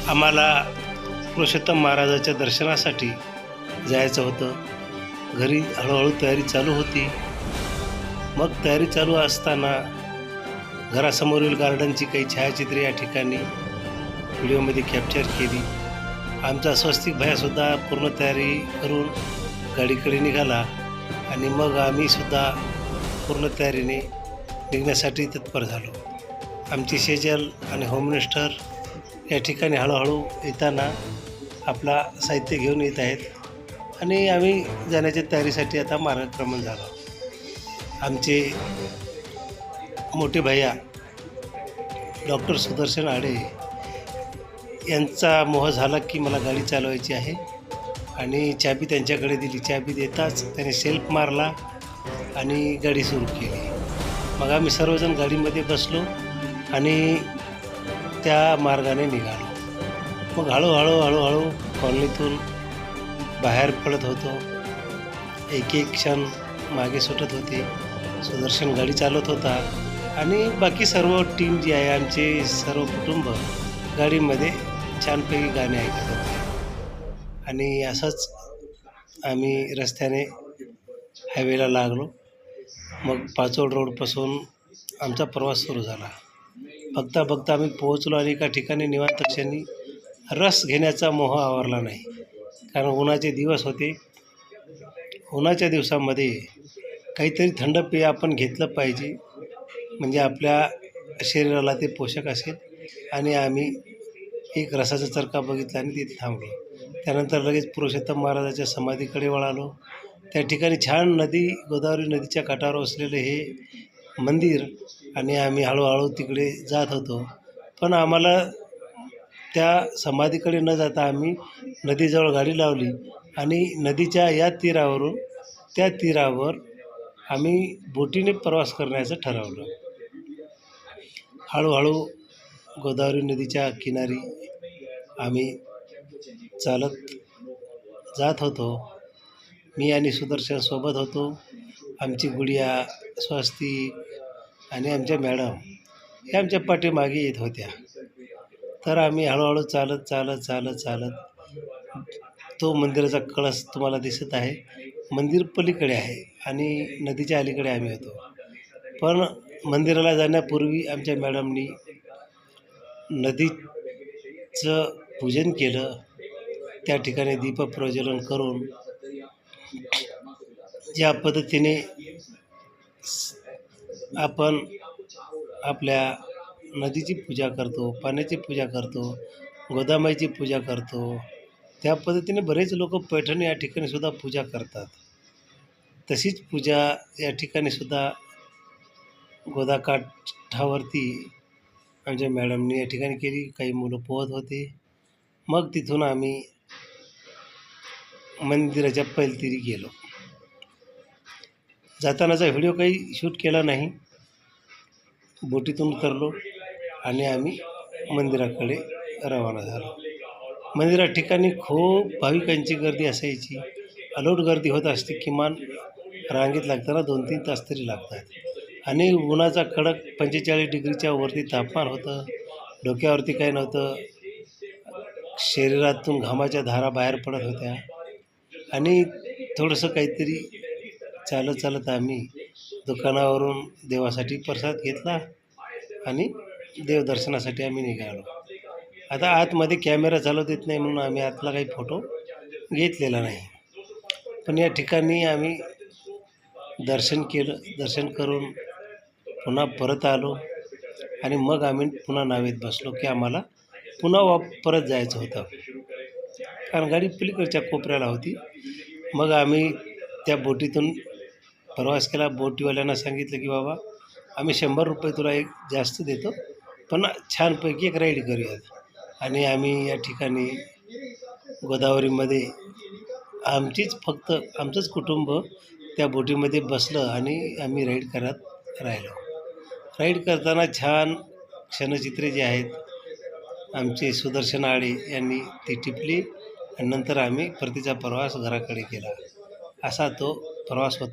आम्हाला पुरुषोत्तम महाराजाच्या दर्शनासाठी जायचं होतं. घरी हळूहळू तयारी चालू होती. मग तयारी चालू असताना घरासमोरील गार्डनची काही छायाचित्रे या ठिकाणी व्हिडिओमध्ये कॅप्चर केली. आमचा स्वस्तिक भैयासुद्धा पूर्ण तयारी करून गाडीकडे निघाला आणि मग आम्हीसुद्धा पूर्ण तयारीने निघण्यासाठी तत्पर झालो. आमची सेजल आणि होम मिनिस्टर या ठिकाणी हळूहळू येताना आपला साहित्य घेऊन येत आहेत आणि आम्ही जाण्याच्या तयारीसाठी आता मार्गक्रमण झालो. आमचे मोठे भैया डॉक्टर सुदर्शन आडे यांचा मोह झाला की मला गाडी चालवायची आहे आणि चाबी त्यांच्याकडे दिली. चाबी देताच त्याने सेल्फ मारला आणि गाडी सुरू केली. मग आम्ही सर्वजण गाडीमध्ये बसलो आणि त्या मार्गाने निघालो. मग हळूहळू कॉलनीतून बाहेर पडत होतो. एक एक क्षण मागे सुटत होते. सुदर्शन गाडी चालवत होता आणि बाकी सर्व टीम जी आहे, आमचे सर्व कुटुंब गाडीमध्ये छानपैकी गाणे ऐकत होते. आणि असंच आम्ही रस्त्याने हायवेला लागलो. मग पाचोड रोडपासून आमचा प्रवास सुरू झाला. बघता आम्ही पोहोचलो आणि एका ठिकाणी निवांत क्षणी रस घेण्याचा मोह आवरला नाही. कारण उन्हाचे दिवस होते. उन्हाच्या दिवसामध्ये काहीतरी थंड पेय आपण घेतलं पाहिजे, म्हणजे आपल्या शरीराला ते पोषक असेल. आणि आम्ही एक रसाचा चरखा बघितला आणि तिथे थांबलो. त्यानंतर लगेच पुरुषोत्तम महाराजाच्या समाधीकडे वळालो. त्या ठिकाणी छान नदी, गोदावरी नदीच्या काठावर वसलेले हे मंदिर आणि आम्ही हळूहळू तिकडे जात होतो. पण आम्हाला त्या समाधीकडे न जाता आम्ही नदीजवळ गाडी लावली आणि नदीच्या या तीरावरून त्या तीरावर आम्ही बोटीने प्रवास करण्याचं ठरवलं. हळूहळू गोदावरी नदीच्या किनारी आम्ही चालत जात होतो. मी आणि सुदर्शन सोबत होतो. आमची गुडिया, स्वस्तिक आणि आमच्या मॅडम ह्या आमच्या पाठीमागे येत होत्या. तर आम्ही हळूहळू चालत तो मंदिराचा कळस तुम्हाला दिसत आहे. मंदिर पलीकडे आहे आणि नदीच्या अलीकडे आम्ही होतो. पण मंदिराला जाण्यापूर्वी आमच्या मॅडमनी नदीचं पूजन केलं. त्या ठिकाणी दीपप्रज्वलन करून ज्या पद्धतीने आपण आपल्या नदीची पूजा करतो, पाण्याची पूजा करतो, गोदामाईची पूजा करतो, त्या पद्धतीने बरेच लोक पैठण या ठिकाणी सुद्धा पूजा करतात. तशीच पूजा या ठिकाणी सुद्धा गोदाकाठावरती आमच्या मॅडमनी या ठिकाणी केली. काही मुलं पोहत होते. मग तिथून आम्ही मंदिराच्या पैलतीरी गेलो. जातानाचा व्हिडिओ काही शूट केला नाही. बोटीतून उतरलो आणि आम्ही मंदिराकडे रवाना झालो. मंदिरात ठिकाणी खूप भाविकांची गर्दी असायची. अलोट गर्दी होत असते. किमान रांगेत लागताना 2-3 तास तरी लागतात. आणि उन्हाचा कडक 45 डिग्रीच्या वरती तापमान होतं. डोक्यावरती काही नव्हतं. शरीरातून घामाच्या धारा बाहेर पडत होत्या. आणि थोडंसं काहीतरी चालत आम्ही दुकानावरून देवासाठी प्रसाद घेतला आणि देवदर्शनासाठी आम्ही निघालो. आता आतमध्ये कॅमेरा चालू देत नाही म्हणून आम्ही आतला काही फोटो घेतलेला नाही. पण या ठिकाणी आम्ही दर्शन केलं. दर्शन करून पुन्हा परत आलो आणि मग आम्ही पुन्हा नावेत बसलो की आम्हाला पुन्हा परत जायचं होतं. कारण गाडी पलीकडच्या कोपऱ्याला होती. मग आम्ही त्या बोटीतून प्रवास केला. बोटीवाल्यांना सांगितलं की बाबा आम्ही 100 रुपये तुला एक जास्त देतो, पण छानपैकी एक राईड करूयात. आणि आम्ही या ठिकाणी गोदावरीमध्ये फक्त आमचंच कुटुंब त्या बोटीमध्ये बसलं आणि आम्ही राईड करत राहिलो. राईड करताना छान क्षणचित्रे जी आहेत, आमचे सुदर्शन आडे यांनी ती टिपली आणि नंतर आम्ही परतीचा प्रवास घराकडे केला. असा तो प्रवास होता.